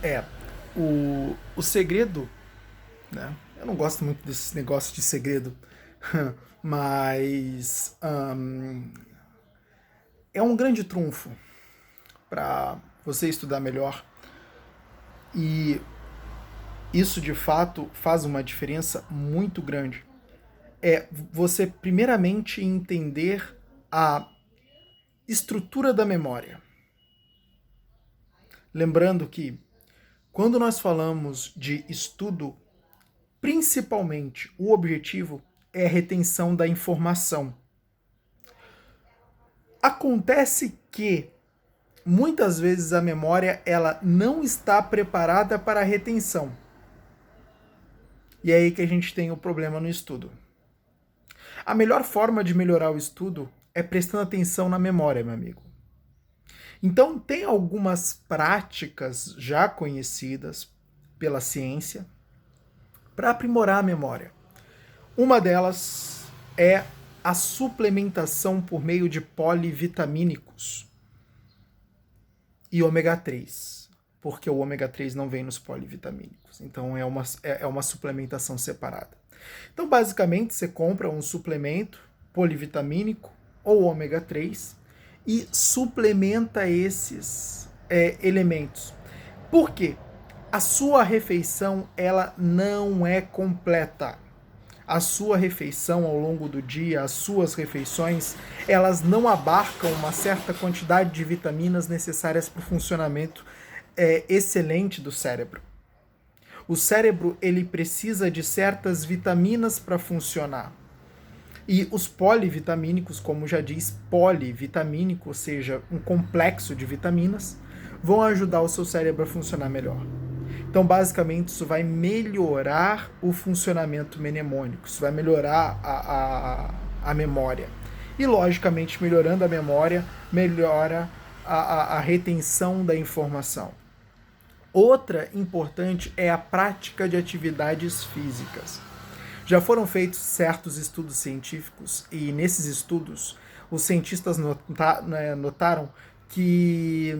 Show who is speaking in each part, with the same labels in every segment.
Speaker 1: É, o segredo, né? Eu não gosto muito desses negócios de segredo, mas é um grande trunfo para você estudar melhor e isso de fato faz uma diferença muito grande. É você primeiramente entender a estrutura da memória. Lembrando que quando nós falamos de estudo, principalmente o objetivo é a retenção da informação. Acontece que muitas vezes a memória ela não está preparada para a retenção. E é aí que a gente tem o problema no estudo. A melhor forma de melhorar o estudo é prestando atenção na memória, meu amigo. Então, tem algumas práticas já conhecidas pela ciência para aprimorar a memória. Uma delas é a suplementação por meio de polivitamínicos e ômega 3, porque o ômega 3 não vem nos polivitamínicos. Então é uma suplementação separada. Então, basicamente, você compra um suplemento polivitamínico ou ômega 3 e suplementa esses elementos. Por quê? A sua refeição ela não é completa. A sua refeição ao longo do dia, as suas refeições, elas não abarcam uma certa quantidade de vitaminas necessárias para o funcionamento excelente do cérebro. O cérebro ele precisa de certas vitaminas para funcionar. E os polivitamínicos, como já diz, polivitamínico, ou seja, um complexo de vitaminas, vão ajudar o seu cérebro a funcionar melhor. Então, basicamente, isso vai melhorar o funcionamento mnemônico, isso vai melhorar a memória. E, logicamente, melhorando a memória, melhora a retenção da informação. Outra importante é a prática de atividades físicas. Já foram feitos certos estudos científicos e nesses estudos os cientistas notaram que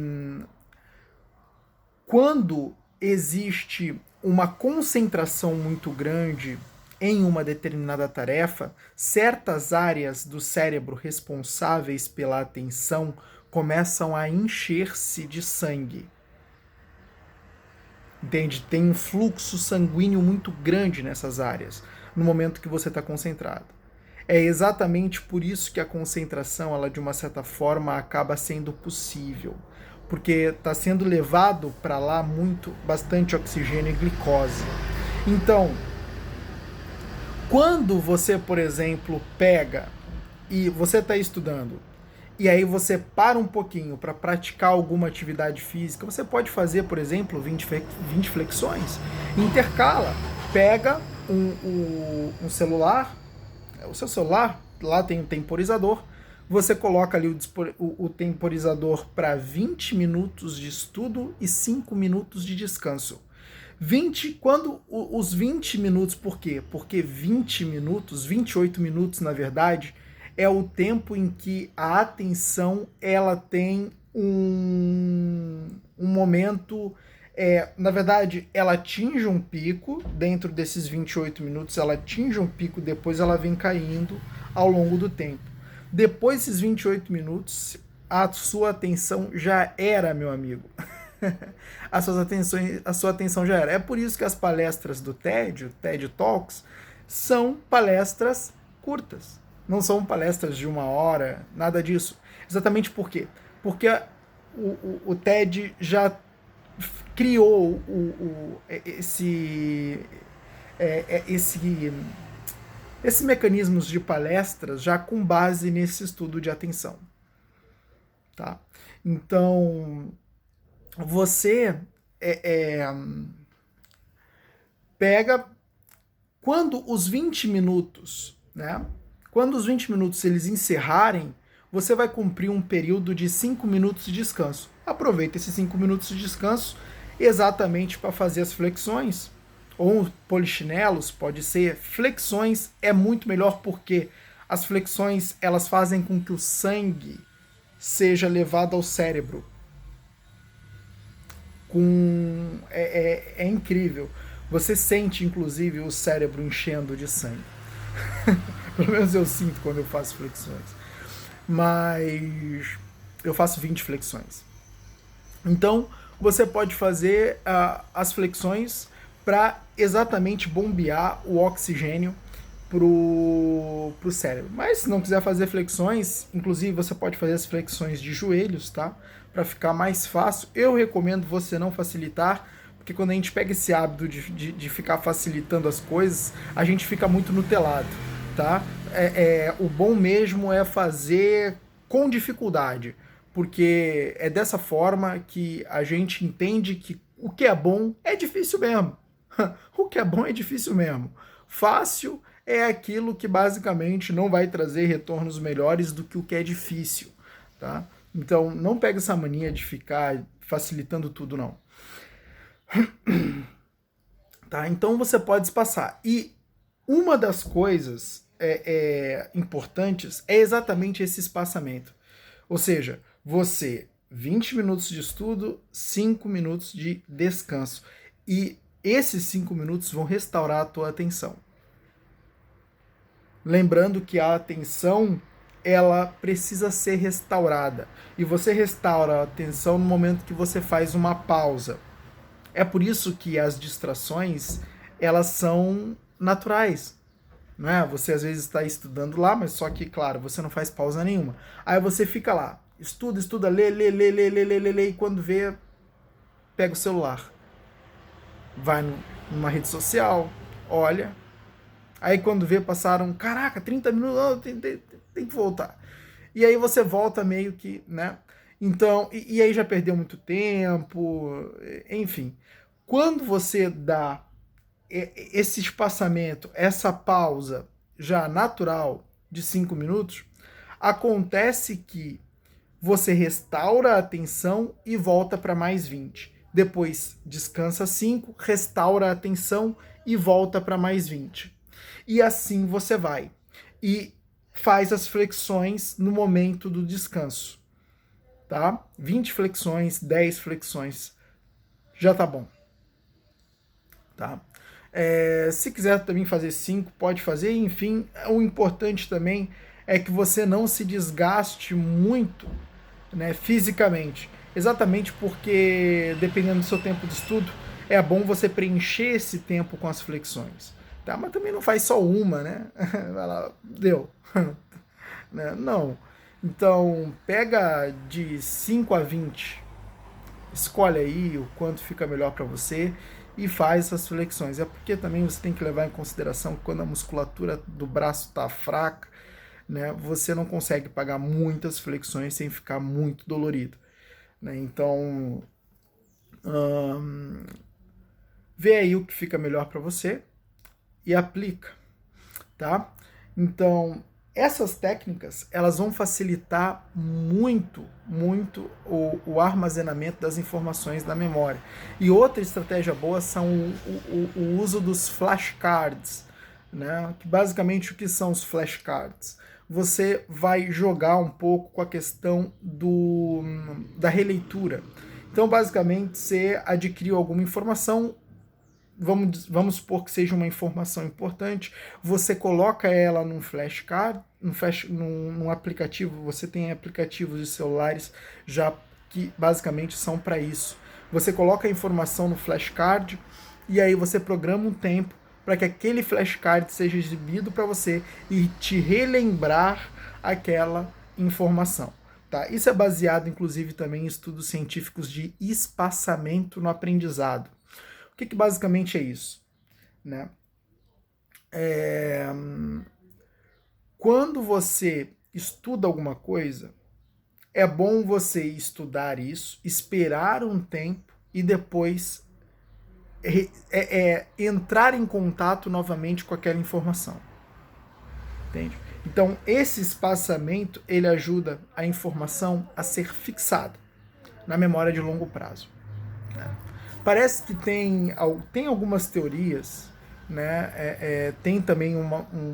Speaker 1: quando existe uma concentração muito grande em uma determinada tarefa, certas áreas do cérebro responsáveis pela atenção começam a encher-se de sangue. Entende? Tem um fluxo sanguíneo muito grande nessas áreas no momento que você está concentrado. É exatamente por isso que a concentração, ela de uma certa forma acaba sendo possível, porque está sendo levado para lá bastante oxigênio e glicose. Então, quando você, por exemplo, pega e você está estudando e aí você para um pouquinho para praticar alguma atividade física, você pode fazer, por exemplo, 20 flexões, intercala, pega um celular, o seu celular, lá tem um temporizador, você coloca ali o temporizador para 20 minutos de estudo e 5 minutos de descanso. Os 20 minutos, por quê? Porque 20 minutos, 28 minutos na verdade, é o tempo em que a atenção ela tem um momento, na verdade, ela atinge um pico, dentro desses 28 minutos ela atinge um pico, depois ela vem caindo ao longo do tempo. Depois desses 28 minutos, a sua atenção já era, meu amigo. A sua atenção já era. É por isso que as palestras do TED, o TED Talks, são palestras curtas. Não são palestras de 1 hora, nada disso. Exatamente por quê? Porque o TED já criou esses mecanismos de palestras já com base nesse estudo de atenção. Tá? Então, você pega quando os 20 minutos, né? Quando os 20 minutos eles encerrarem, você vai cumprir um período de 5 minutos de descanso. Aproveita esses 5 minutos de descanso exatamente para fazer as flexões, ou polichinelos, pode ser. Flexões é muito melhor porque as flexões elas fazem com que o sangue seja levado ao cérebro é incrível. Você sente, inclusive, o cérebro enchendo de sangue. Pelo menos eu sinto quando eu faço flexões. Mas eu faço 20 flexões. Então, você pode fazer as flexões para exatamente bombear o oxigênio pro cérebro. Mas se não quiser fazer flexões, inclusive você pode fazer as flexões de joelhos, tá? Para ficar mais fácil. Eu recomendo você não facilitar, porque quando a gente pega esse hábito de ficar facilitando as coisas, a gente fica muito nutelado, tá? O bom mesmo é fazer com dificuldade, porque é dessa forma que a gente entende que o que é bom é difícil mesmo. O que é bom é difícil mesmo. Fácil é aquilo que basicamente não vai trazer retornos melhores do que o que é difícil, tá? Então, não pega essa mania de ficar facilitando tudo, não. Tá? Então, você pode espaçar. E uma das coisas importantes é exatamente esse espaçamento. Ou seja, você, 20 minutos de estudo, 5 minutos de descanso. E esses 5 minutos vão restaurar a tua atenção. Lembrando que a atenção, ela precisa ser restaurada. E você restaura a atenção no momento que você faz uma pausa. É por isso que as distrações, elas são naturais. Não é? Você às vezes está estudando lá, mas só que, claro, você não faz pausa nenhuma. Aí você fica lá, estuda, lê, e quando vê, pega o celular. Vai numa rede social, olha. Aí quando vê, passaram, caraca, 30 minutos, não, tem que voltar. E aí você volta meio que, né? Então, e aí já perdeu muito tempo, enfim. Quando você dá esse espaçamento, essa pausa já natural de 5 minutos, acontece que você restaura a atenção e volta para mais 20. Depois descansa 5, restaura a atenção e volta para mais 20. E assim você vai. E faz as flexões no momento do descanso. Tá? 20 flexões, 10 flexões. Já tá bom. Tá? Se quiser também fazer 5, pode fazer. Enfim, o importante também é que você não se desgaste muito, né, fisicamente. Exatamente porque, dependendo do seu tempo de estudo, é bom você preencher esse tempo com as flexões. Tá? Mas também não faz só uma, né? Vai lá, deu. Não. Então, pega de 5 a 20. Escolhe aí o quanto fica melhor para você e faz essas flexões. É porque também você tem que levar em consideração que quando a musculatura do braço está fraca, né, você não consegue pagar muitas flexões sem ficar muito dolorido. Né? Então, vê aí o que fica melhor para você e aplica, tá? Então, essas técnicas, elas vão facilitar muito o armazenamento das informações da memória. E outra estratégia boa são o uso dos flashcards, né? Que basicamente o que são os flashcards? Você vai jogar um pouco com a questão da releitura. Então, basicamente, você adquiriu alguma informação, vamos supor que seja uma informação importante, você coloca ela num flashcard, num aplicativo, você tem aplicativos de celulares já que basicamente são para isso. Você coloca a informação no flashcard e aí você programa um tempo para que aquele flashcard seja exibido para você e te relembrar aquela informação. Tá? Isso é baseado, inclusive, também em estudos científicos de espaçamento no aprendizado. O que basicamente é isso? Né? Quando você estuda alguma coisa, é bom você estudar isso, esperar um tempo e depois entrar em contato novamente com aquela informação. Entende? Então, esse espaçamento, ele ajuda a informação a ser fixada na memória de longo prazo. Né? Parece que tem algumas teorias, né? Tem também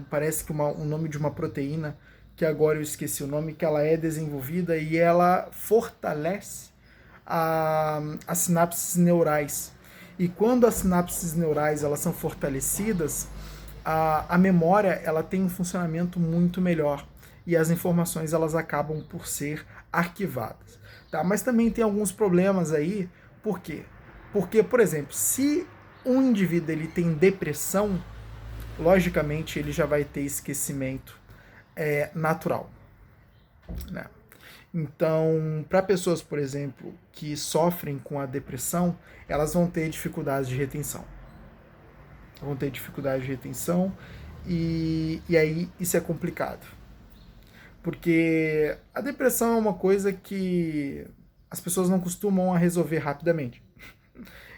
Speaker 1: parece que um nome de uma proteína, que agora eu esqueci o nome, que ela é desenvolvida e ela fortalece as sinapses neurais. E quando as sinapses neurais elas são fortalecidas, a memória ela tem um funcionamento muito melhor e as informações elas acabam por ser arquivadas. Tá? Mas também tem alguns problemas aí. Por quê? Porque, por exemplo, se um indivíduo ele tem depressão, logicamente ele já vai ter esquecimento natural. Né? Então, para pessoas, por exemplo, que sofrem com a depressão, elas vão ter dificuldades de retenção. E aí isso é complicado. Porque a depressão é uma coisa que as pessoas não costumam resolver rapidamente.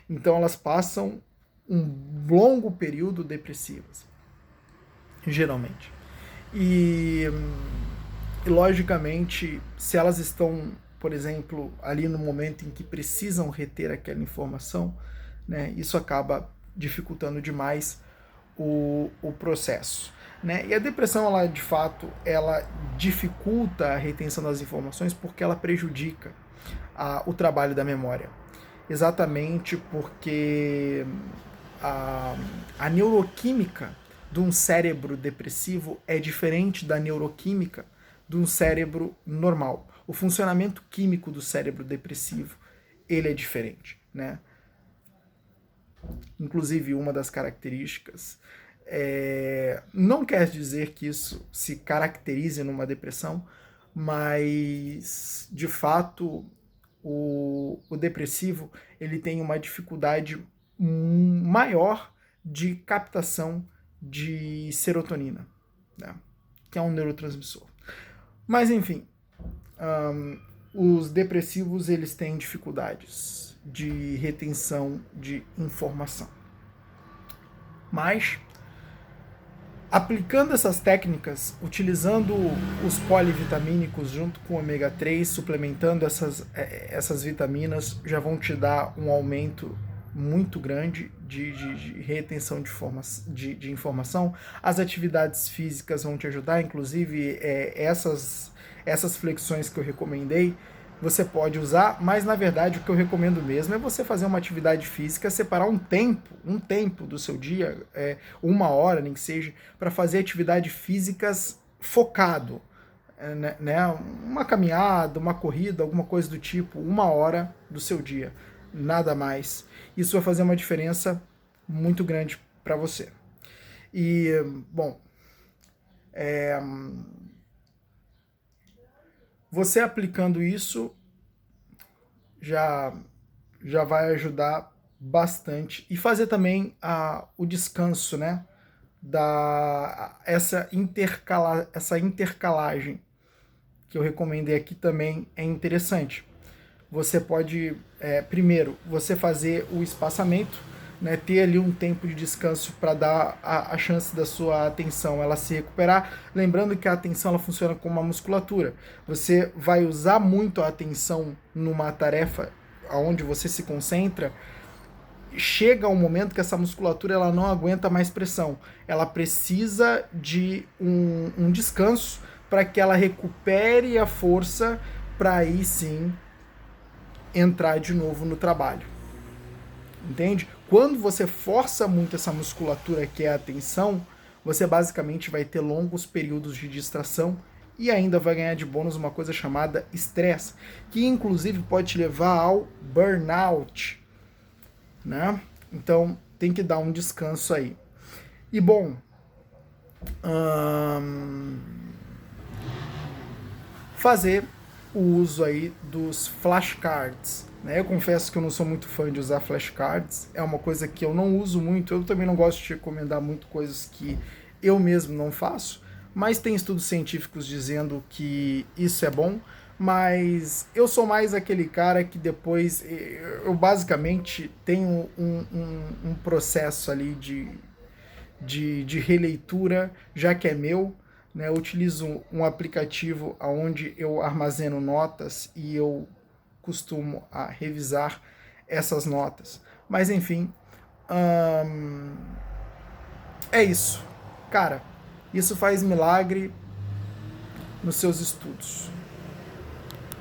Speaker 1: Então elas passam um longo período depressivas, geralmente. E logicamente, se elas estão, por exemplo, ali no momento em que precisam reter aquela informação, né, isso acaba dificultando demais o processo. Né? E a depressão, ela de fato, ela dificulta a retenção das informações porque ela prejudica o trabalho da memória. Exatamente porque a neuroquímica de um cérebro depressivo é diferente da neuroquímica de um cérebro normal. O funcionamento químico do cérebro depressivo, ele é diferente, né? Inclusive, uma das características não quer dizer que isso se caracterize numa depressão, mas, de fato, o depressivo ele tem uma dificuldade maior de captação de serotonina, né? Que é um neurotransmissor. Mas, enfim, os depressivos eles têm dificuldades de retenção de informação. Mas, aplicando essas técnicas, utilizando os polivitamínicos junto com o ômega 3, suplementando essas vitaminas, já vão te dar um aumento muito grande de retenção de informação. As atividades físicas vão te ajudar, inclusive essas flexões que eu recomendei, você pode usar, mas na verdade o que eu recomendo mesmo é você fazer uma atividade física, separar um tempo do seu dia, 1 hora, nem que seja, para fazer atividades físicas focado, né? Uma caminhada, uma corrida, alguma coisa do tipo, 1 hora do seu dia, nada mais. Isso vai fazer uma diferença muito grande para você. E, bom, você aplicando isso já vai ajudar bastante. E fazer também o descanso, né? Essa intercalagem que eu recomendei aqui também é interessante. Você pode, primeiro, você fazer o espaçamento, né, ter ali um tempo de descanso para dar a chance da sua atenção ela se recuperar. Lembrando que a atenção ela funciona como uma musculatura. Você vai usar muito a atenção numa tarefa onde você se concentra, chega um momento que essa musculatura ela não aguenta mais pressão. Ela precisa de um descanso para que ela recupere a força para aí sim entrar de novo no trabalho. Entende? Quando você força muito essa musculatura que é a atenção, você basicamente vai ter longos períodos de distração e ainda vai ganhar de bônus uma coisa chamada estresse, que inclusive pode te levar ao burnout, né? Então tem que dar um descanso aí. E bom, fazer o uso aí dos flashcards. Eu confesso que eu não sou muito fã de usar flashcards, é uma coisa que eu não uso muito, eu também não gosto de recomendar muito coisas que eu mesmo não faço, mas tem estudos científicos dizendo que isso é bom, mas eu sou mais aquele cara que depois, eu basicamente tenho um processo ali de releitura, já que é meu, né? Eu utilizo um aplicativo onde eu armazeno notas e eu costumo revisar essas notas. Mas enfim, é isso. Cara, isso faz milagre nos seus estudos.